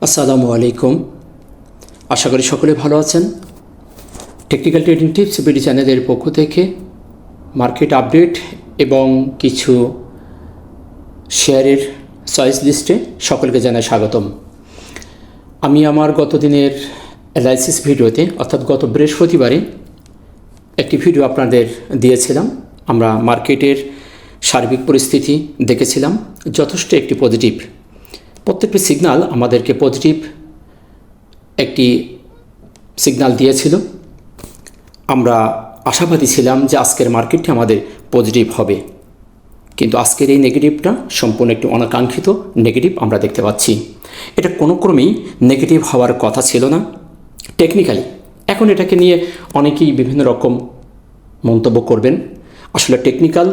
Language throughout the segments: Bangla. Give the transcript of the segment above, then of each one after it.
আসসালামু আলাইকুম। আশা করি সকলে ভালো আছেন। টেকনিক্যাল ট্রেডিং টিপস বিডি চ্যানেলের পক্ষ থেকে মার্কেট আপডেট এবং কিছু শেয়ারের চয়েস লিস্টে সকলকে জানাই স্বাগতম। আমি আমার গত দিনের অ্যানালাইসিস ভিডিওতে অর্থাৎ গত বৃহস্পতিবারে একটি ভিডিও আপনাদের দিয়েছিলাম। আমরা মার্কেটের সার্বিক পরিস্থিতি দেখেছিলাম, যথেষ্ট একটি পজিটিভ। প্রত্যেকটি সিগন্যাল আমাদেরকে পজিটিভ একটি সিগন্যাল দিয়েছিল। আমরা আশাবাদী ছিলাম যে আজকের মার্কেটটি আমাদের পজিটিভ হবে, কিন্তু আজকের এই নেগেটিভটা সম্পূর্ণ একটি অনাকাঙ্ক্ষিত নেগেটিভ আমরা দেখতে পাচ্ছি। এটা কোনো ক্রমেই নেগেটিভ হওয়ার কথা ছিল না টেকনিক্যালি। এখন এটাকে নিয়ে অনেকেই বিভিন্ন রকম মন্তব্য করবেন। আসলে টেকনিক্যাল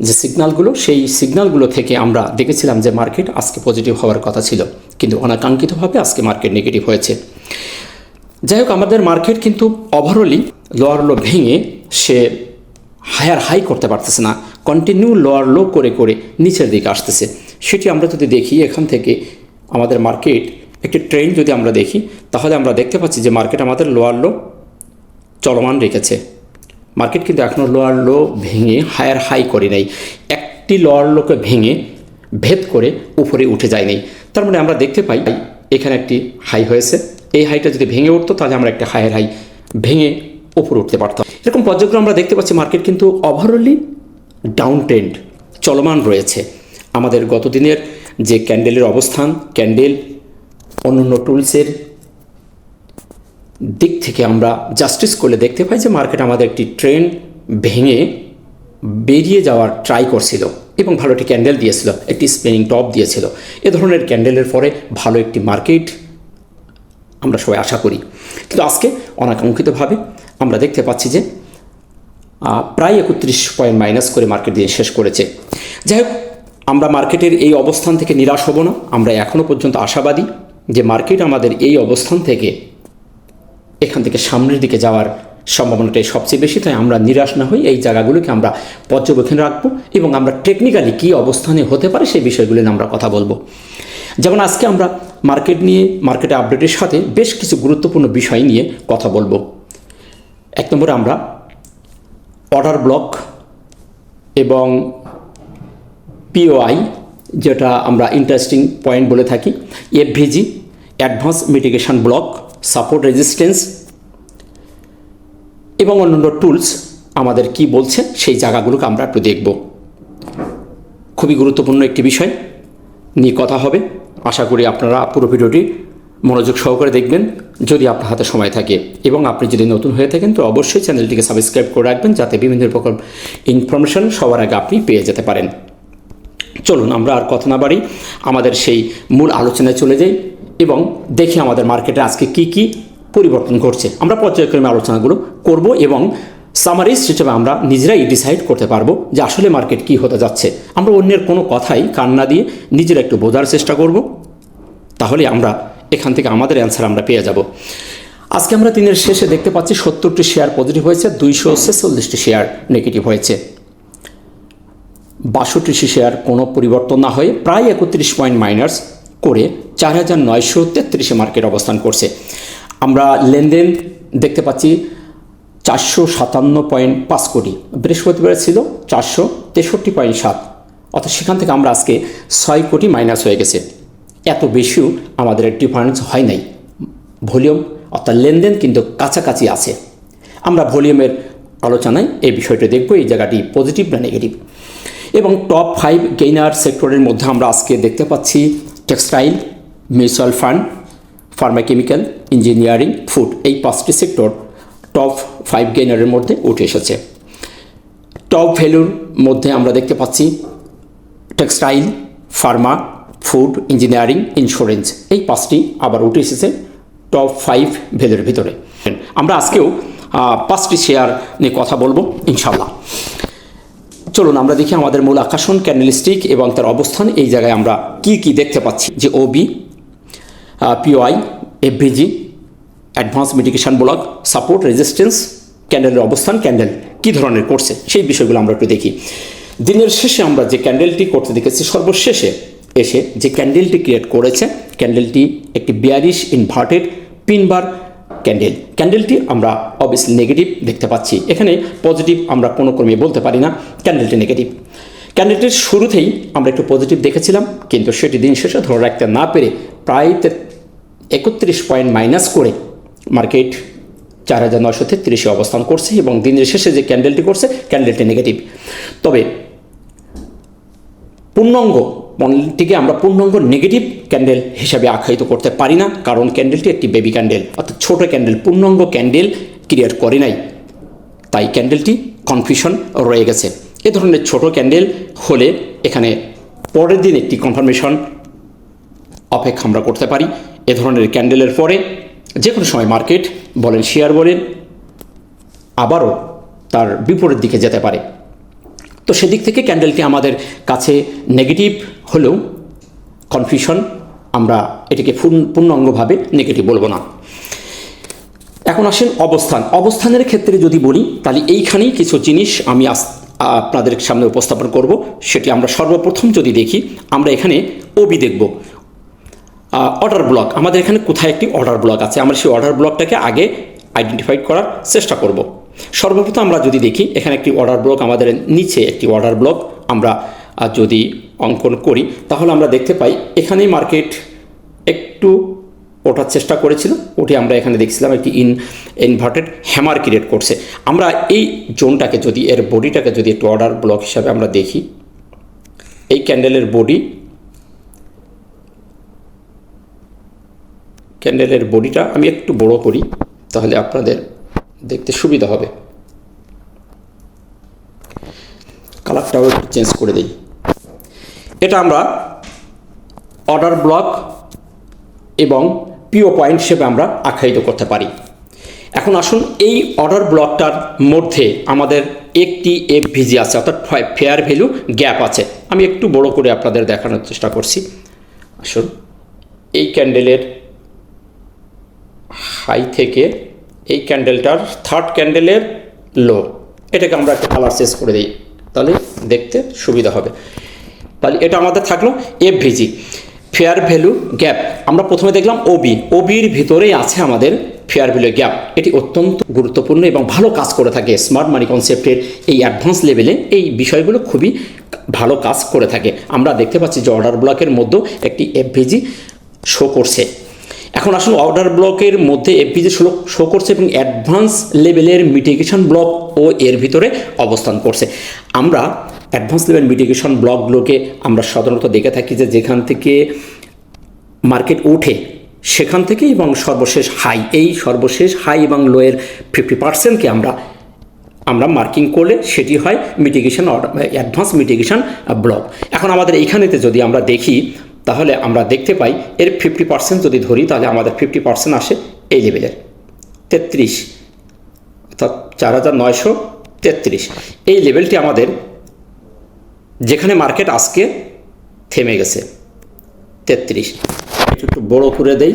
যে সিগন্যালগুলো, সেই সিগন্যালগুলো থেকে আমরা দেখেছিলাম যে মার্কেট আজকে পজিটিভ হওয়ার কথা ছিল, কিন্তু অনাকাঙ্ক্ষিতভাবে আজকে মার্কেট নেগেটিভ হয়েছে। যাই হোক, আমাদের মার্কেট কিন্তু ওভারঅলি লোয়ার লো ভেঙে সে হায়ার হাই করতে পারতেছে না, কন্টিনিউ লোয়ার লো করে করে নিচের দিকে আসতেছে। সেটি আমরা যদি দেখি, এখান থেকে আমাদের মার্কেট একটি ট্রেন্ড যদি আমরা দেখি, তাহলে আমরা দেখতে পাচ্ছি যে মার্কেট আমাদের লোয়ার লো চলমান রেখেছে। মার্কেট কিন্তু এখনও লোয়ার লো ভেঙে হায়ার হাই করে নাই, একটি লোয়ার লোকে ভেঙে ভেদ করে উপরে উঠে যায় নাই। তার মানে আমরা দেখতে পাই এখানে একটি হাই হয়েছে। এই হাইটা যদি ভেঙে উঠতো তাহলে আমরা একটা হায়ার হাই ভেঙে উপরে উঠতে পারতাম। এরকম পর্যায়ক্রমে আমরা দেখতে পাচ্ছি মার্কেট কিন্তু ওভারঅলি ডাউন ট্রেন্ড চলমান রয়েছে। আমাদের গতদিনের যে ক্যান্ডেলের অবস্থান, ক্যান্ডেল অন্যান্য টুলসের দিক থেকে আমরা জাস্টিস করলে দেখতে পাই যে মার্কেট আমাদের একটি ট্রেন্ড ভেঙে বেরিয়ে যাওয়ার ট্রাই করছিল এবং ভালো একটি ক্যান্ডেল দিয়েছিল, একটি স্পিনিং টপ দিয়েছিল। এ ধরনের ক্যান্ডেলের পরে ভালো একটি মার্কেট আমরা সবাই আশা করি, কিন্তু আজকে অনাকাঙ্ক্ষিতভাবে আমরা দেখতে পাচ্ছি যে প্রায় 31 পয়েন্ট মাইনাস করে মার্কেট দিন শেষ করেছে। যাই হোক, আমরা মার্কেটের এই অবস্থান থেকে নিরাশ হব না। আমরা এখনও পর্যন্ত আশাবাদী যে মার্কেট আমাদের এই অবস্থান থেকে এখান থেকে সামনের দিকে যাওয়ার সম্ভাবনাটাই সবচেয়ে বেশি। তাই আমরা নিরাশ না হই, এই জায়গাগুলোকে আমরা পর্যবেক্ষণ রাখবো এবং আমরা টেকনিক্যালি কী অবস্থানে হতে পারে সেই বিষয়গুলো নিয়ে আমরা কথা বলবো। যেমন আজকে আমরা মার্কেট নিয়ে, মার্কেটের আপডেটের সাথে বেশ কিছু গুরুত্বপূর্ণ বিষয় নিয়ে কথা বলবো। এক নম্বরে আমরা অর্ডার ব্লক এবং পিওআই, যেটা আমরা ইন্টারেস্টিং পয়েন্ট বলে থাকি, FVG advance mitigation block, support resistance এবং অন্যান্য টুলস আমাদের কি বলছে সেই জায়গাগুলোকে আমরা একটু দেখব। খুবই গুরুত্বপূর্ণ একটি বিষয় নিয়ে কথা হবে। আশা করি আপনারা পুরো ভিডিওটি মনোযোগ সহকারে দেখবেন যদি আপনার হাতে সময় থাকে, এবং আপনি যদি নতুন হয়ে থাকেন তো অবশ্যই চ্যানেলটিকে সাবস্ক্রাইব করে রাখবেন যাতে বিভিন্ন রকম ইনফরমেশন সবার আগে আপনি পেয়ে যেতে পারেন। চলুন আমরা আর কথা না বাড়ি আমাদের সেই মূল আলোচনায় চলে যাই এবং দেখি আমাদের মার্কেটে আজকে কি কি পরিবর্তন ঘটছে। আমরা পর্যায়ক্রমে আলোচনাগুলো করব এবং সামারিজ হিসেবে আমরা নিজেরাই ডিসাইড করতে পারবো যে আসলে মার্কেট কি হতে যাচ্ছে। আমরা অন্যের কোনো কথাই কান না দিয়ে নিজেরা একটু বোঝার চেষ্টা করব, তাহলে আমরা এখান থেকে আমাদের অ্যান্সার আমরা পেয়ে যাব। আজকে আমরা দিনের শেষে দেখতে পাচ্ছি 70টি শেয়ার পজিটিভ হয়েছে, 246টি শেয়ার নেগেটিভ হয়েছে। 62টি শেয়ার কোনো পরিবর্তন না হয়ে প্রায় 31 পয়েন্ট মাইনাস করে 4933 মার্কেট অবস্থান করছে। আমরা লেনদেন দেখতে পাচ্ছি 457.5 কোটি, বৃহস্পতিবার ছিল 463.7, অর্থাৎ সেখান থেকে আমরা আজকে 6 কোটি মাইনাস হয়ে গেছে। এত বেশিও আমাদের ডিফারেন্স হয় নাই। ভলিউম অর্থাৎ লেনদেন কিন্তু কাছাকাছি আছে। আমরা ভলিউমের আলোচনায় এই বিষয়টা দেখব, এই জায়গাটি পজিটিভ না নেগেটিভ। এবং টপ 5 গেইনার সেক্টরের মধ্যে আমরা আজকে দেখতে পাচ্ছি textile, mutual fund, pharmachemical, engineering, food, এই 5টি সেক্টর টপ 5 গেইনারের মধ্যে উঠে এসেছে। টপ ভ্যালুর মধ্যে আমরা দেখতে পাচ্ছি textile, Pharma, food, engineering, insurance, এই 5টি আবার উঠে এসেছে টপ 5 ভ্যালুর ভিতরে। আমরা আজকেও 5টি শেয়ার নিয়ে কথা বলবো ইনশাল্লাহ। চলুন আমরা দেখি আমাদের মূল আকর্ষণ ক্যান্ডেলস্টিক এবং তার অবস্থান। এই জায়গায় আমরা কি কি দেখতে পাচ্ছি যে OB, POI, FVG, advance mitigation block, support resistance, ক্যান্ডেলের অবস্থান, ক্যান্ডেল কী ধরনের করছে সেই বিষয়গুলো আমরা একটু দেখি। দিনের শেষে আমরা যে ক্যান্ডেলটি করতে দেখেছি, সর্বশেষে এসে যে ক্যান্ডেলটি ক্রিয়েট করেছে, ক্যান্ডেলটি একটি বিয়ারিশ ইনভার্টেড পিনবার ক্যান্ডেলটি আমরা অবভিয়াসলি নেগেটিভ দেখতে পাচ্ছি। এখানে পজিটিভ আমরা কোনো ক্রমে বলতে পারি না, ক্যান্ডেলটি নেগেটিভ। ক্যান্ডেলটির শুরুতেই আমরা একটু পজিটিভ দেখেছিলাম, কিন্তু সেটি দিন শেষে ধরে রাখতে না পেরে প্রায় 31 পয়েন্ট মাইনাস করে মার্কেট 4933 অবস্থান করছে এবং দিনের শেষে যে ক্যান্ডেলটি করছে ক্যান্ডেলটি নেগেটিভ। তবে পূর্ণাঙ্গ মডেলটিকে আমরা পূর্ণাঙ্গ নেগেটিভ ক্যান্ডেল হিসাবে আখ্যায়িত করতে পারি না, কারণ ক্যান্ডেলটি একটি বেবি ক্যান্ডেল, অর্থাৎ ছোট ক্যান্ডেল, পূর্ণাঙ্গ ক্যান্ডেল ক্রিয়েট করে নাই, তাই ক্যান্ডেলটি কনফিউশন রয়ে গেছে। এ ধরনের ছোট ক্যান্ডেল হলে এখানে পরের দিন একটি কনফার্মেশন অপেক্ষা আমরা করতে পারি। এ ধরনের ক্যান্ডেলের পরে যে কোনো সময় মার্কেট বলেন, শেয়ার বলেন, আবারও তার বিপরীত দিকে যেতে পারে। তো সেদিক থেকে ক্যান্ডেলটি আমাদের কাছে নেগেটিভ হলেও কনফিউশন, আমরা এটিকে পূর্ণাঙ্গভাবে নেগেটিভ বলবো না। এখন আসেন অবস্থানের ক্ষেত্রে যদি বলি, তাহলে এইখানেই কিছু জিনিস আমি আপনাদের সামনে উপস্থাপন করব। সেটি আমরা সর্বপ্রথম যদি দেখি, আমরা এখানে ওবি দেখব, অর্ডার ব্লক। আমাদের এখানে কোথায় একটি অর্ডার ব্লক আছে, আমরা সেই অর্ডার ব্লকটাকে আগে আইডেন্টিফাই করার চেষ্টা করব। সর্বপ্রথম আমরা যদি দেখি, এখানে একটি অর্ডার ব্লক, আমাদের নিচে একটি অর্ডার ব্লক আমরা যদি অঙ্কন করি, তাহলে আমরা দেখতে পাই এখানেই মার্কেট একটু ওঠার চেষ্টা করেছিল, ওটি আমরা এখানে দেখছিলাম একটি ইনভার্টেড হ্যামার ক্রিয়েট করছে। আমরা এই জোনটাকে যদি, এর বডিটাকে যদি একটু অর্ডার ব্লক হিসাবে আমরা দেখি, এই ক্যান্ডেলের বডিটা আমি একটু বড় করি, তাহলে আপনাদের দেখতে সুবিধা হবে। কালারটাও একটু চেঞ্জ করে দিই। এটা আমরা অর্ডার ব্লক এবং পিও পয়েন্ট হিসেবে আমরা আখ্যায়িত করতে পারি। এখন আসুন, এই অর্ডার ব্লকটার মধ্যে আমাদের একটি এফভিজি আছে, অর্থাৎ ফেয়ার ভ্যালু গ্যাপ আছে। আমি একটু বড় করে আপনাদের দেখানোর চেষ্টা করছি। আসুন, এই ক্যান্ডেলের হাই থেকে এই ক্যান্ডেলটার থার্ড ক্যান্ডেলের লো, এটাকে আমরা একটা কালার চেঞ্জ করে দিই, তাহলে দেখতে সুবিধা হবে। তাহলে এটা আমাদের থাকলো এফভিজি, ফেয়ার ভ্যালু গ্যাপ। আমরা প্রথমে দেখলাম ওবির ভিতরেই আছে আমাদের ফেয়ার ভ্যালু গ্যাপ। এটি অত্যন্ত গুরুত্বপূর্ণ এবং ভালো কাজ করে থাকে স্মার্ট মানি কনসেপ্টের এই অ্যাডভান্স লেভেলে। এই বিষয়গুলো খুবই ভালো কাজ করে থাকে। আমরা দেখতে পাচ্ছি যে অর্ডার ব্লকের মধ্যেও একটি এফভিজি শো করছে। এখন আসুন, অর্ডার ব্লকের মধ্যে এফভিজি শো করছে এবং অ্যাডভান্স লেভেলের মিটিগেশন ব্লক ও এর ভিতরে অবস্থান করছে। আমরা অ্যাডভান্স লেভেল মিটিগেশন ব্লকগুলোকে আমরা সাধারণত দেখে থাকি যে যেখান থেকে মার্কেট ওঠে সেখান থেকে এবং সর্বশেষ হাই, এই সর্বশেষ হাই এবং লোয়ের 50%কে আমরা মার্কিং করলে সেটি হয় মিটিগেশন অ্যাডভান্স মিটিগেশন ব্লক। এখন আমাদের এইখানেতে যদি আমরা দেখি, তাহলে আমরা দেখতে পাই এর 50% যদি ধরি, তাহলে আমাদের 50% আসে এই লেভেলের 33, অর্থাৎ 4933। এই লেভেলটি আমাদের, যেখানে মার্কেট আজকে থেমে গেছে 33, একটু বড় করে দেই।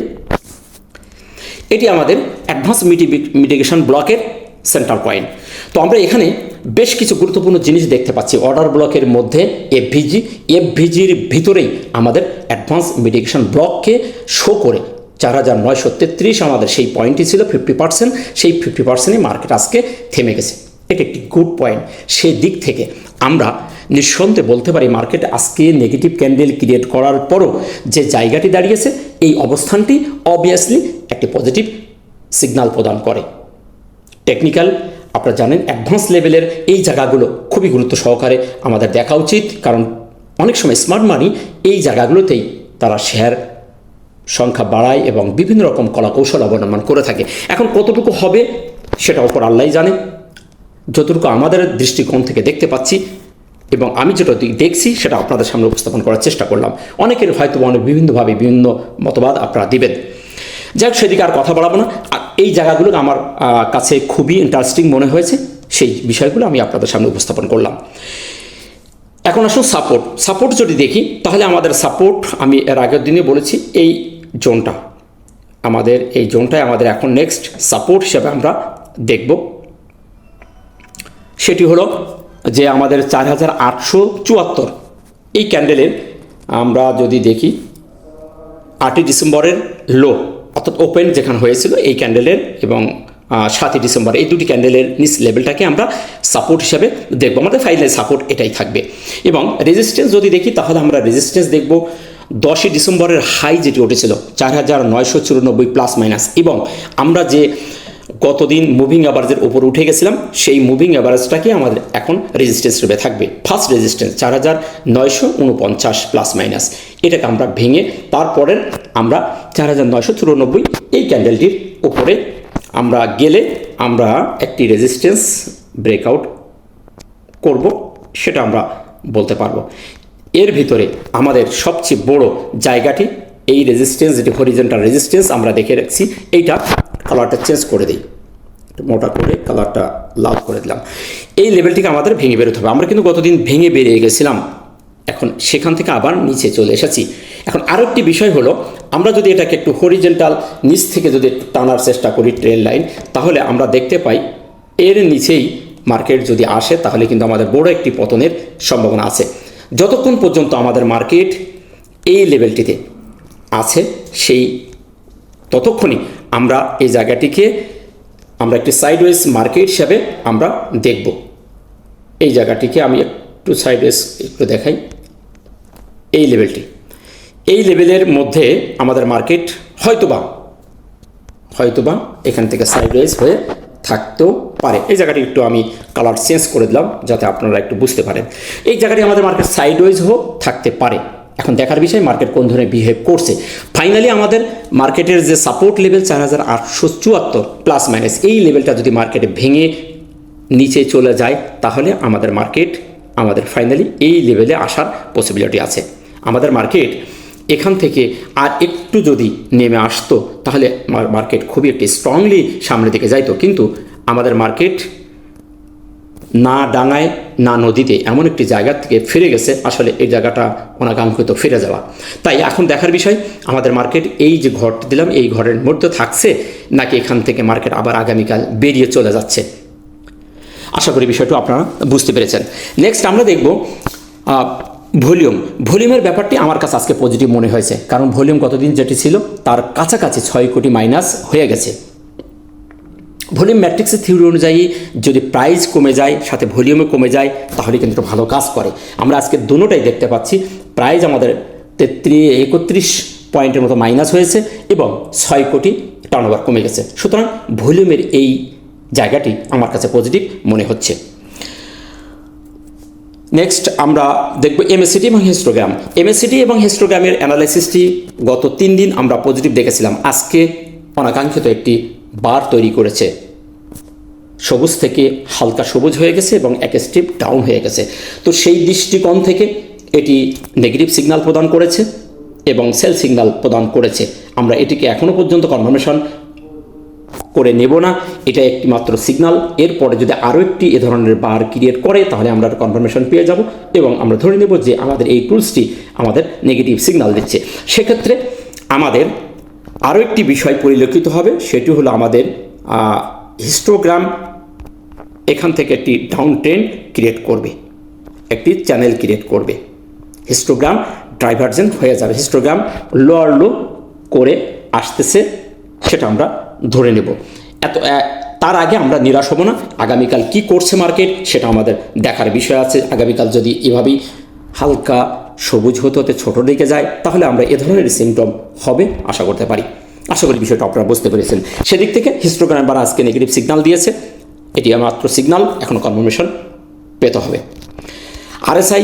এটি আমাদের অ্যাডভান্স মিটিগেশন ব্লকের সেন্টার পয়েন্ট। তো আমরা এখানে বেশ কিছু গুরুত্বপূর্ণ জিনিস দেখতে পাচ্ছি। অর্ডার ব্লকের মধ্যে এফভিজির ভিতরেই আমাদের অ্যাডভান্স মিটিগেশন ব্লককে শো করে 4933 আমাদের সেই পয়েন্টই ছিল 50%। সেই 50%ই মার্কেট আজকে থেমে গেছে। এটি একটি গুড পয়েন্ট। সেই দিক থেকে আমরা নিঃসন্দেহে বলতে পারি মার্কেট আজকে নেগেটিভ ক্যান্ডেল ক্রিয়েট করার পরও যে জায়গাটি দাঁড়িয়েছে, এই অবস্থানটি অবভিয়াসলি একটি পজিটিভ সিগন্যাল প্রদান করে। টেকনিক্যাল, আপনারা জানেন অ্যাডভান্স লেভেলের এই জায়গাগুলো খুবই গুরুত্ব সহকারে আমাদের দেখা উচিত, কারণ অনেক সময় স্মার্ট মানি এই জায়গাগুলোতেই তারা শেয়ার সংখ্যা বাড়ায় এবং বিভিন্ন রকম কলাকৌশল অবলম্বন করে থাকে। এখন কতটুকু হবে সেটা ওপর আল্লাহই জানে। যতটুকু আমাদের দৃষ্টিকোণ থেকে দেখতে পাচ্ছি এবং আমি যেটা দেখছি সেটা আপনাদের সামনে উপস্থাপন করার চেষ্টা করলাম। অনেকের হয়তো বিভিন্নভাবে বিভিন্ন মতবাদ আপনারা দিবেন। যাই হোক, সেদিকে আর কথা বাড়াবো না। এই জায়গাগুলো আমার কাছে খুবই ইন্টারেস্টিং মনে হয়েছে, সেই বিষয়গুলো আমি আপনাদের সামনে উপস্থাপন করলাম। এখন আসুন সাপোর্ট যদি দেখি, তাহলে আমাদের সাপোর্ট আমি এর আগের দিনে বলেছি এই জোনটা, এই জোনটায় আমাদের এখন নেক্সট সাপোর্ট হিসেবে আমরা দেখব। সেটি হলো যে আমাদের 4874 এই ক্যান্ডেলের আমরা যদি দেখি 8ই ডিসেম্বরের লো অর্থাৎ ওপেন যেখানে হয়েছিল এই ক্যান্ডেলের এবং 7ই ডিসেম্বর এই দুটি ক্যান্ডেলের নিচ লেভেলটাকে আমরা সাপোর্ট হিসাবে দেখব। আমাদের ফাইনাল সাপোর্ট এটাই থাকবে। এবং রেজিস্ট্যান্স যদি দেখি তাহলে আমরা রেজিস্ট্যান্স দেখব 10ই ডিসেম্বরের হাই যেটি উঠেছিল 4994 প্লাস মাইনাস, এবং আমরা যে গতদিন মুভিং অ্যাভারেজের উপর উঠে গেছিলাম সেই মুভিং অ্যাভারেজটাকে আমাদের এখন রেজিস্ট্যান্স রূপে থাকবে। ফার্স্ট রেজিস্ট্যান্স 4949 প্লাস মাইনাস, এটাকে আমরা ভেঙে তারপরের আমরা 4994 এই ক্যান্ডেলটির উপরে আমরা গেলে আমরা একটি রেজিস্ট্যান্স ব্রেকআউট করব, সেটা আমরা বলতে পারবো। এর ভিতরে আমাদের সবচেয়ে বড় জায়গাটি এই রেজিস্ট্যান্স, যেটি হরিজন্টাল রেজিস্ট্যান্স আমরা দেখে রাখছি, এইটা কালারটা চেঞ্জ করে দিই, মোটা করে কালারটা লাল করে দিলাম। এই লেভেলটিকে আমাদের ভেঙে বেরোতে হবে। আমরা কিন্তু গতদিন ভেঙে বেরিয়ে গেছিলাম, এখন সেখান থেকে আবার নিচে চলে এসেছি। এখন আরও একটি বিষয় হলো, আমরা যদি এটাকে একটু হরিজন্টাল নিচ থেকে যদি একটু টানার চেষ্টা করি ট্রেন লাইন, তাহলে আমরা দেখতে পাই এর নিচেই মার্কেট যদি আসে তাহলে কিন্তু আমাদের বড় একটি পতনের সম্ভাবনা আছে। যতক্ষণ পর্যন্ত আমাদের মার্কেট এই লেভেলটিতে আছে সেই ততক্ষণই আমরা এই জায়গাটিকে আমরা একটি সাইডওয়েজ মার্কেট হিসাবে আমরা দেখব। এই জায়গাটিকে আমি একটু সাইডওয়েজ একটু দেখাই, এই লেভেলটি, এই লেভেলের মধ্যে আমাদের মার্কেট হয়তোবা এখান থেকে সাইডওয়েজ হয়ে থাকতেও পারে। এই জায়গাটি একটু আমি কালার চেঞ্জ করে দিলাম যাতে আপনারা একটু বুঝতে পারেন। এই জায়গাটি আমাদের মার্কেট সাইডওয়েজ থাকতে পারে। এখন দেখার বিষয় মার্কেট কোন ধরনের বিহেভ করছে। ফাইনালি আমাদের মার্কেটের যে সাপোর্ট লেভেল 4874 প্লাস মাইনাস, এই লেভেলটা যদি মার্কেটে ভেঙে নিচে চলে যায় তাহলে আমাদের ফাইনালি এই লেভেলে আসার পসিবিলিটি আছে। আমাদের মার্কেট এখান থেকে আর একটু যদি নেমে আসতো তাহলে মার্কেট খুবই একটি স্ট্রংলি সামনের দিকে যাইতো, কিন্তু আমাদের মার্কেট না ডাঙায় না নদীতে এমন একটি জায়গা থেকে ফিরে গেছে। আসলে এই জায়গাটা অনাকাঙ্ক্ষিত ফিরে যাওয়া। তাই এখন দেখার বিষয় আমাদের মার্কেট এই যে ঘরটি দিলাম এই ঘরের মধ্যে থাকছে নাকি এখান থেকে মার্কেট আবার আগামীকাল বেরিয়ে চলে যাচ্ছে। আশা করি বিষয়টা আপনারা বুঝতে পেরেছেন। নেক্সট আমরা দেখব ভলিউমের ব্যাপারটি আমার কাছে আজকে পজিটিভ মনে হয়েছে, কারণ ভলিউম গতদিন যেটি ছিল তার কাছাকাছি 6 কোটি মাইনাস হয়ে গেছে। ভলিউম ম্যাট্রিক্সের থিওরি অনুযায়ী যদি প্রাইস কমে যায় সাথে ভলিউমে কমে যায় তাহলে কিন্তু ভালো কাজ করে। আমরা আজকে দুটোটাই দেখতে পাচ্ছি। প্রাইস আমাদের 31 পয়েন্টের মতো মাইনাস হয়েছে এবং 6 কোটি টার্নওভার কমে গেছে। সুতরাং ভলিউমের এই জায়গাটি আমার কাছে পজিটিভ মনে হচ্ছে। নেক্সট আমরা দেখব এমএসিডি এবং হিস্টোগ্রাম। এমএসিডি এবং হিস্টোগ্রামের অ্যানালাইসিসটি গত 3 দিন আমরা পজিটিভ দেখেছিলাম। আজকে অনাকাঙ্ক্ষিত একটি বার তৈরি করেছে, সবুজ থেকে হালকা সবুজ হয়ে গেছে এবং এক স্টেপ ডাউন হয়ে গেছে। তো সেই দৃষ্টিকোণ থেকে এটি নেগেটিভ সিগন্যাল প্রদান করেছে এবং সেল সিগন্যাল প্রদান করেছে। আমরা এটিকে এখনও পর্যন্ত কনফার্মেশন করে নেব না, এটা একটি মাত্র সিগন্যাল। এরপরে যদি আরও একটি এ ধরনের বার ক্রিয়েট করে তাহলে আমরা কনফার্মেশন পেয়ে যাব এবং আমরা ধরে নেব যে আমাদের এই টুলসটি আমাদের নেগেটিভ সিগন্যাল দিচ্ছে। সেক্ষেত্রে আমাদের আরও একটি বিষয় পরিলক্ষিত হবে, সেটি হলো আমাদের হিস্টোগ্রাম এখান থেকে একটি ডাউন ট্রেন্ড ক্রিয়েট করবে, একটি চ্যানেল ক্রিয়েট করবে। হিস্টোগ্রাম ডাইভারজেন্ট হয়ে যাবে, হিস্টোগ্রাম লোয়ার লো করে আসতেছে, সেটা আমরা ধরে নেব। তার আগে আমরা নিরাশ হব না। আগামীকাল কি করছে মার্কেট সেটা আমাদের দেখার বিষয় আছে। আগামীকাল যদি এভাবেই হালকা সবুজ হতে হতে ছোটোর দিকে যায় তাহলে আমরা এ ধরনের সিমটম হবে আশা করতে পারি। আশা করি বিষয়টা আপনারা বুঝতে পেরেছেন। সেদিক থেকে হিস্টোগ্রাম বার আজকে নেগেটিভ সিগন্যাল দিয়েছে, এটি মাত্র সিগন্যাল, এখনও কনফার্মেশন পেতে হবে। আরএসআই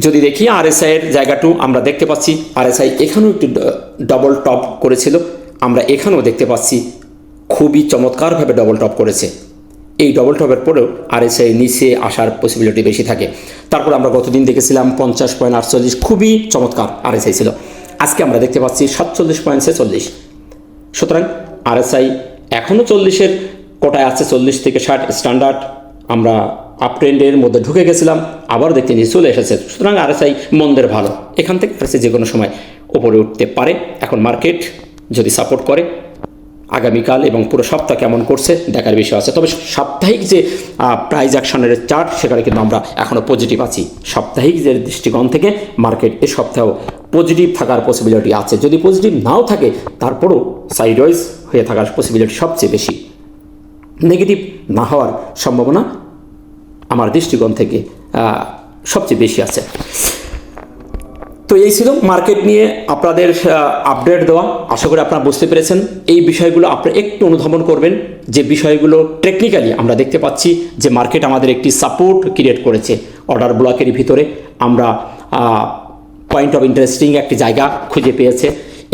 যদি দেখি, আরএসআইয়ের জায়গাটু আমরা দেখতে পাচ্ছি আরএসআই এখানেও একটু ডবল টপ করেছিল, আমরা এখানেও দেখতে পাচ্ছি খুবই চমৎকারভাবে ডবল টপ করেছে। এই ডবল টপের পরেও আরএসআই নিচে আসার পসিবিলিটি বেশি থাকে। তারপর আমরা গতদিন দেখেছিলাম 50.48, খুবই চমৎকার আরএসআই ছিল। আজকে আমরা দেখতে পাচ্ছি 47.46। সুতরাং আরএসআই এখনও 40-এর কোটায় আছে, 40 থেকে 60 স্ট্যান্ডার্ড। আমরা আপ ট্রেন্ডের মধ্যে ঢুকে গেছিলাম, আবার দেখতে নিয়ে চলে এসেছে। সুতরাং আরএসআই মন্দের ভালো, এখান থেকে আরএসআই যে কোনো সময় ওপরে উঠতে পারে। এখন মার্কেট যদি সাপোর্ট করে আগামীকাল এবং পুরো সপ্তাহ কেমন করছে দেখার বিষয় আছে। তবে সাপ্তাহিক যে প্রাইস অ্যাকশনের চার্ট সেখানে কিন্তু আমরা এখনও পজিটিভ আছি। সাপ্তাহিক যে দৃষ্টিকোণ থেকে মার্কেট এ সপ্তাহেও পজিটিভ থাকার পসিবিলিটি আছে। যদি পজিটিভ নাও থাকে তারপরও সাইডওয়াইজ হয়ে থাকার পসিবিলিটি সবচেয়ে বেশি, নেগেটিভ না হওয়ার সম্ভাবনা আমার দৃষ্টিকোণ থেকে সবচেয়ে বেশি আছে। তো এই ছিল মার্কেট নিয়ে আপনাদের আপডেট দেওয়া। আশা করি আপনারা বুঝতে পেরেছেন। এই বিষয়গুলো আপনারা একটু অনুধাবন করবেন, যে বিষয়গুলো টেকনিক্যালি আমরা দেখতে পাচ্ছি যে মার্কেট আমাদের একটি সাপোর্ট ক্রিয়েট করেছে। অর্ডার ব্লকের ভিতরে আমরা পয়েন্ট অফ ইন্টারেস্টিং একটি জায়গা খুঁজে পেয়েছে।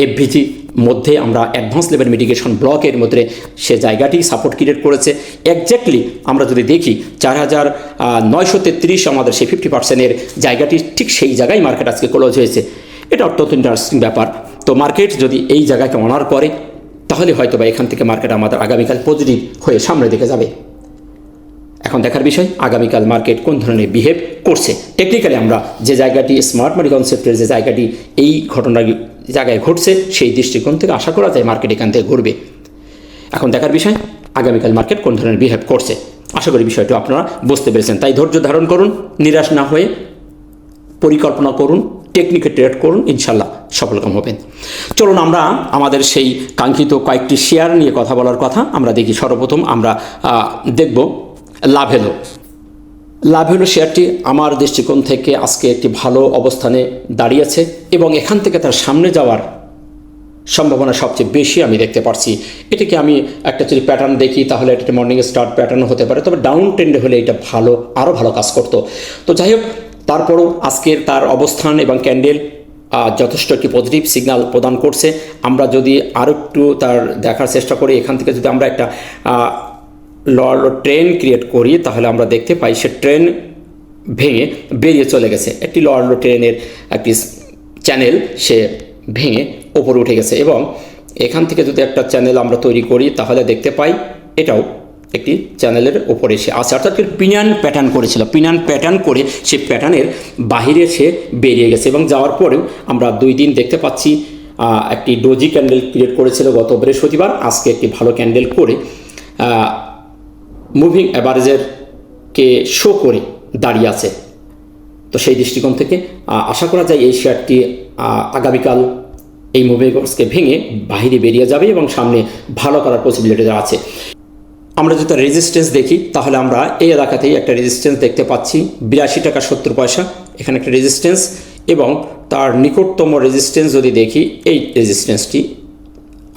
এফভিজি মধ্যে আমরা অ্যাডভান্স লেভেল মিটিগেশন ব্লকের মধ্যে সে জায়গাটি সাপোর্ট ক্রিয়েট করেছে। এক্স্যাক্টলি আমরা যদি দেখি 4933 আমাদের সেই 50%-এর জায়গাটি, ঠিক সেই জায়গায় মার্কেট আজকে ক্লোজ হয়েছে। এটা অত্যন্ত ইন্টারেস্টিং ব্যাপার। তো মার্কেট যদি এই জায়গাকে অনার করে তাহলে হয়তো বা এখান থেকে মার্কেট আমাদের আগামীকাল পজিটিভ হয়ে সামনের দিকে যাবে। এখন দেখার বিষয় আগামীকাল মার্কেট কোন ধরনের বিহেভ করছে। টেকনিক্যালি আমরা যে জায়গাটি স্মার্ট মানি কনসেপ্টের যে জায়গাটি এই ঘটনার জায়গায় ঘটছে সেই দৃষ্টিকোণ থেকে আশা করা যায় মার্কেট এখান থেকে ঘুরবে। এখন দেখার বিষয় আগামীকাল মার্কেট কোন ধরনের বিহেভ করছে। আশা করি বিষয়টা আপনারা বুঝতে পেরেছেন। তাই ধৈর্য ধারণ করুন, নিরাশ না হয়ে পরিকল্পনা করুন, টেকনিকে ট্রেড করুন, ইনশাল্লাহ সফলকাম হবেন। চলুন আমরা আমাদের সেই কাঙ্ক্ষিত কয়েকটি শেয়ার নিয়ে কথা বলার কথা আমরা দেখি। সর্বপ্রথম আমরা দেখব লাভেলো শেয়ারটি আমার দৃষ্টিকোণ থেকে আজকে একটি ভালো অবস্থানে দাঁড়িয়েছে এবং এখান থেকে তার সামনে যাওয়ার সম্ভাবনা সবচেয়ে বেশি আমি দেখতে পাচ্ছি। এটাকে আমি একটা যদি প্যাটার্ন দেখি তাহলে এটা মর্নিং স্টার প্যাটার্ন হতে পারে, তবে ডাউন ট্রেন্ডে হলে এটা আরও ভালো কাজ করতো। তো যাই হোক, তারপরও আজকের তার অবস্থান এবং ক্যান্ডেল যথেষ্ট একটি পজিটিভ সিগন্যাল প্রদান করছে। আমরা যদি আরও একটু তার দেখার চেষ্টা করি, এখান থেকে যদি আমরা একটা ট্রেন ক্রিয়েট করি তাহলে আমরা দেখতে পাই সে ট্রেন ভেঙে বেরিয়ে চলে গেছে। একটি ট্রেনের একটি চ্যানেল সে ভেঙে ওপরে উঠে গেছে এবং এখান থেকে যদি একটা চ্যানেল আমরা তৈরি করি তাহলে দেখতে পাই এটাও একটি চ্যানেলের ওপরে সে আছে, অর্থাৎ পিনিয়ন প্যাটার্ন করেছিল। পিনিয়ন প্যাটার্ন করে সে প্যাটার্নের বাহিরে সে বেরিয়ে গেছে এবং যাওয়ার পরেও আমরা 2 দিন দেখতে পাচ্ছি একটি ডোজি ক্যান্ডেল ক্রিয়েট করেছিল গত বৃহস্পতিবার। আজকে একটি ভালো ক্যান্ডেল করে মুভিং অ্যাভারেজের কে শো করে দাঁড়িয়ে আছে। তো সেই দৃষ্টিকোণ থেকে আশা করা যায় এই শেয়ারটি আগামীকাল এই মুভিং অ্যাভারেজকে ভেঙে বাইরে বেরিয়ে যাবে এবং সামনে ভালো করার পসিবিলিটি আছে। আমরা যদি রেজিস্ট্যান্স দেখি তাহলে আমরা এই এলাকাতেই একটা রেজিস্ট্যান্স দেখতে পাচ্ছি 82 টাকা 70 পয়সা, এখানে একটা রেজিস্ট্যান্স এবং তার নিকটতম রেজিস্ট্যান্স যদি দেখি এই রেজিস্ট্যান্সটি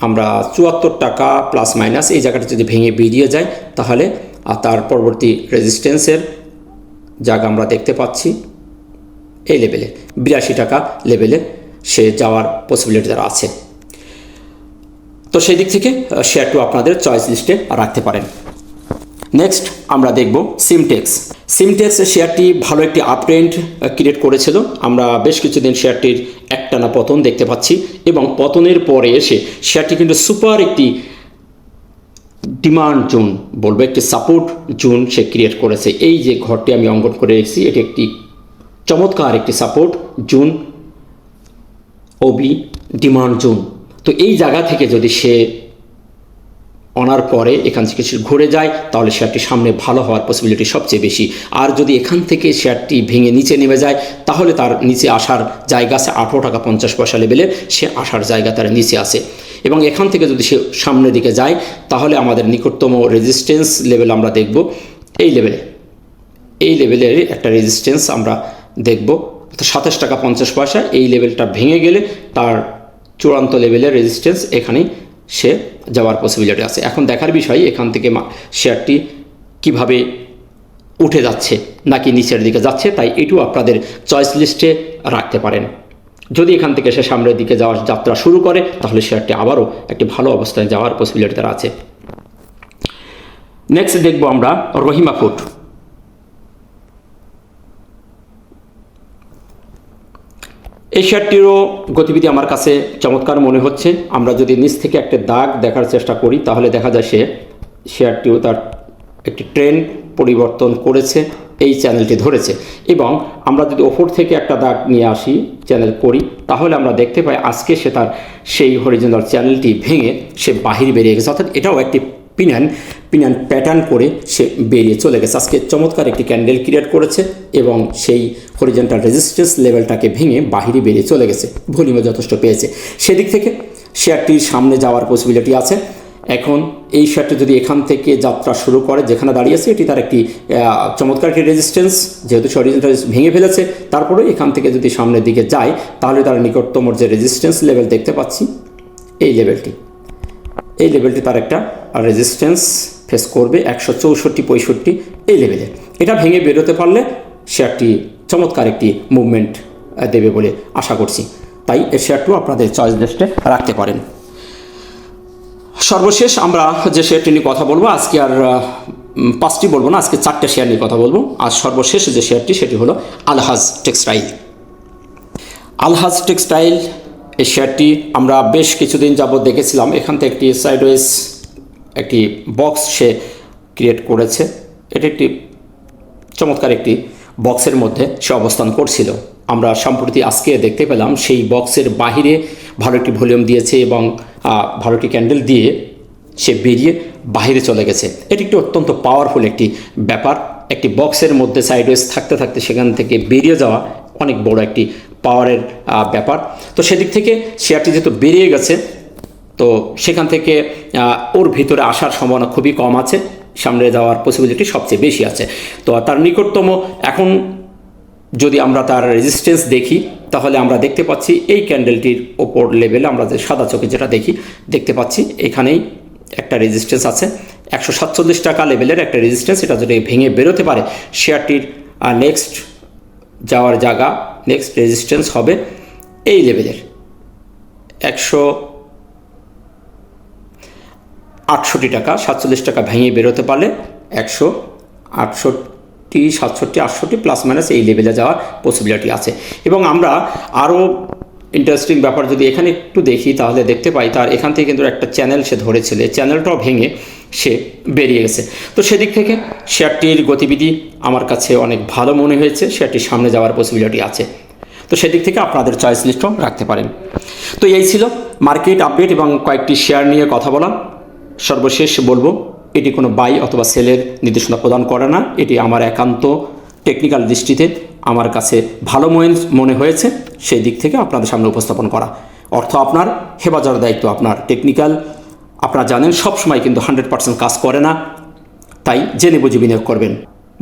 আমরা 74 টাকা প্লাস মাইনাস এই জায়গাটা যদি ভেঙে বেরিয়ে যায় তাহলে তার পরবর্তী রেজিস্ট্যান্সের জায়গা আমরা দেখতে পাচ্ছি এই লেভেলে 82 টাকা লেভেলে সে যাওয়ার পসিবিলিটি তার আছে। তো সেই দিক থেকে শেয়ারটি আপনাদের চয়েস লিস্টে রাখতে পারেন। নেক্সট আমরা দেখব সিমটেক্স শেয়ারটি ভালো একটি আপট্রেন্ড ক্রিয়েট করেছিল। আমরা বেশ কিছুদিন শেয়ারটির একটানা পতন দেখতে পাচ্ছি এবং পতনের পরে এসে শেয়ারটি কিন্তু সুপার একটি ডিমান্ড জোন বলবো, একটি সাপোর্ট জোন সে ক্রিয়েট করেছে। এই যে ঘরটি আমি অঙ্কন করে রেখেছি এটি একটি চমৎকার একটি সাপোর্ট জোন, ওবি ডিমান্ড জোন। তো এই জায়গা থেকে যদি সে অনার করে এখান থেকে ঘুরে যায় তাহলে শেয়ারটি সামনে ভালো হওয়ার পসিবিলিটি সবচেয়ে বেশি। আর যদি এখান থেকে শেয়ারটি ভেঙে নিচে নেমে যায় তাহলে তার নিচে আসার জায়গা আছে 18 টাকা 50 পয়সা লেভেলের, সে আসার জায়গা তার নিচে আছে এবং এখান থেকে যদি সে সামনের দিকে যায় তাহলে আমাদের নিকটতম রেজিস্ট্যান্স লেভেল আমরা দেখব এই লেভেলের একটা রেজিস্ট্যান্স আমরা দেখব 27 টাকা 50 পয়সা। এই লেভেলটা ভেঙে গেলে তার চূড়ান্ত লেভেলের রেজিস্ট্যান্স এখানে সে যাওয়ার পসিবিলিটি আছে। এখন দেখার বিষয় এখান থেকে শেয়ারটি কিভাবে উঠে যাচ্ছে নাকি নিচের দিকে যাচ্ছে, তাই এটিও আপনাদের চয়েস লিস্টে রাখতে পারেন। যদি এখান থেকে সে সামনের দিকে যাওয়ার যাত্রা শুরু করে তাহলে শেয়ারটি আবারও একটি ভালো অবস্থায় যাওয়ার পসিবিলিটি তার আছে। নেক্সট দেখব আমরা রহিমা ফুড। এই শেয়ারটিরও গতিবিধি আমার কাছে চমৎকার মনে হচ্ছে। আমরা যদি নিচ থেকে একটা দাগ দেখার চেষ্টা করি তাহলে দেখা যায় শেয়ারটিও তার একটি ট্রেন্ড পরিবর্তন করেছে এই চ্যানেলটি ধরেছে। এবং আমরা যদি ওপর থেকে একটা দাগ নিয়ে আসি চ্যানেল করি, তাহলে আমরা দেখতে পাই আজকে সে তার সেই হরিজন্টাল চ্যানেলটি ভেঙে সে বাহির বেরিয়ে গেছে, অর্থাৎ এটাও একটি পিনান প্যাটার্ন করে সে বেরিয়ে চলে গেছে। আজকে চমৎকার একটি ক্যান্ডেল ক্রিয়েট করেছে এবং সেই হরিজন্টাল রেজিস্ট্যান্স লেভেলটাকে ভেঙে বাহিরে বেরিয়ে চলে গেছে, ভলিউমে যথেষ্ট পেয়েছে। সেদিক থেকে শেয়ারটির সামনে যাওয়ার পসিবিলিটি আছে। এখন এই শেয়ারটি যদি এখান থেকে যাত্রা শুরু করে, যেখানে দাঁড়িয়েছে এটি তার একটি চমৎকার একটি রেজিস্ট্যান্স, যেহেতু সে হরিজন্টাল ভেঙে ফেলেছে, তারপরে এখান থেকে যদি সামনের দিকে যায় তাহলে তার নিকটতম যে রেজিস্ট্যান্স লেভেল দেখতে পাচ্ছি এই লেভেলটি তার একটা রেজিস্ট্যান্স ফেস করবে 164-65 এই লেভেলে। এটা ভেঙে বেরোতে পারলে শেয়ারটি চমৎকার একটি মুভমেন্ট দেবে বলে আশা করছি। তাই এই শেয়ারটিও আপনাদের চয়েস লিস্টে রাখতে পারেন। সর্বশেষ আমরা যে শেয়ারটি নিয়ে কথা বলবো, আজকে আর 5টি বলবো না, আজকে 4টে শেয়ার নিয়ে কথা বলবো। আর সর্বশেষ যে শেয়ারটি সেটি হলো আলহাজ টেক্সটাইল। আলহাজ টেক্সটাইল এই শেয়ারটি আমরা বেশ কিছুদিন যাবত দেখেছিলাম, এখান থেকে একটি সাইডওয়েজ একটি বক্স সে ক্রিয়েট করেছে। এটি একটি চমৎকার একটি বক্সের মধ্যে সে অবস্থান করছিল। আমরা সম্প্রতি আজকে দেখতে পেলাম সেই বক্সের বাহিরে ভালো একটি ভলিউম দিয়েছে এবং ভালো একটি ক্যান্ডেল দিয়ে সে বেরিয়ে বাহিরে চলে গেছে। এটি একটি অত্যন্ত পাওয়ারফুল একটি ব্যাপার। একটি বক্সের মধ্যে সাইডওয়েজ থাকতে থাকতে সেখান থেকে বেরিয়ে যাওয়া অনেক বড় একটি পাওয়ারের ব্যাপার। তো সেদিক থেকে শেয়ারটি যেহেতু বেরিয়ে গেছে, তো সেখান থেকে ওর ভিতরে আসার সম্ভাবনা খুবই কম আছে, সামনে যাওয়ার পসিবিলিটি সবচেয়ে বেশি আছে। তো তার নিকটতম এখন যদি আমরা তার রেজিস্ট্যান্স দেখি তাহলে আমরা দেখতে পাচ্ছি এই ক্যান্ডেলটির ওপর লেভেলে আমরা যে সাদা চোখে যেটা দেখতে পাচ্ছি এখানেই একটা রেজিস্ট্যান্স আছে 147 টাকা লেভেলের একটা রেজিস্ট্যান্স। এটা যদি ভেঙে বেরোতে পারে শেয়ারটির নেক্সট যাওয়ার জায়গা, নেক্সট রেজিস্ট্যান্স হবে এই লেভেলের 168 টাকা। 47 টাকা ভেঙে বেরোতে পারলে 168 প্লাস মাইনাস এই লেভেলে যাওয়ার পসিবিলিটি আছে। এবং আমরা আরও ইন্টারেস্টিং ব্যাপার যদি এখানে একটু দেখি তাহলে দেখতে পাই তার এখান থেকে কিন্তু একটা চ্যানেল সে ধরেছিল, চ্যানেলটাও ভেঙে সে বেরিয়ে গেছে। তো সেদিক থেকে শেয়ারটির গতিবিধি আমার কাছে অনেক ভালো মনে হয়েছে, শেয়ারটির সামনে যাওয়ার পসিবিলিটি আছে। তো সেদিক থেকে আপনাদের চয়েস লিস্টও রাখতে পারেন। তো এই ছিল মার্কেট আপডেট এবং কয়েকটি শেয়ার নিয়ে কথা বলা। সর্বশেষ বলবো এটি কোনো বাই অথবা সেলের নির্দেশনা প্রদান করে না, এটি আমার একান্ত টেকনিক্যাল দৃষ্টিতে আমার কাছে ভালো মনে হয়েছে সেই দিক থেকে আপনাদের সামনে উপস্থাপন করা। অর্থ আপনার, হেফাজতের দায়িত্ব আপনার। টেকনিক্যাল আপনারা জানেন সবসময় কিন্তু 100% কাজ করে না, তাই জেনে বুঝে বিনিয়োগ করবেন।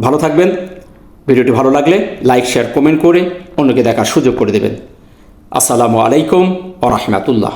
ভালো থাকবেন। ভিডিওটি ভালো লাগলে লাইক, শেয়ার, কমেন্ট করে অন্যকে দেখার সুযোগ করে দেবেন। আসসালামু আলাইকুম ওয়া রাহমাতুল্লাহ।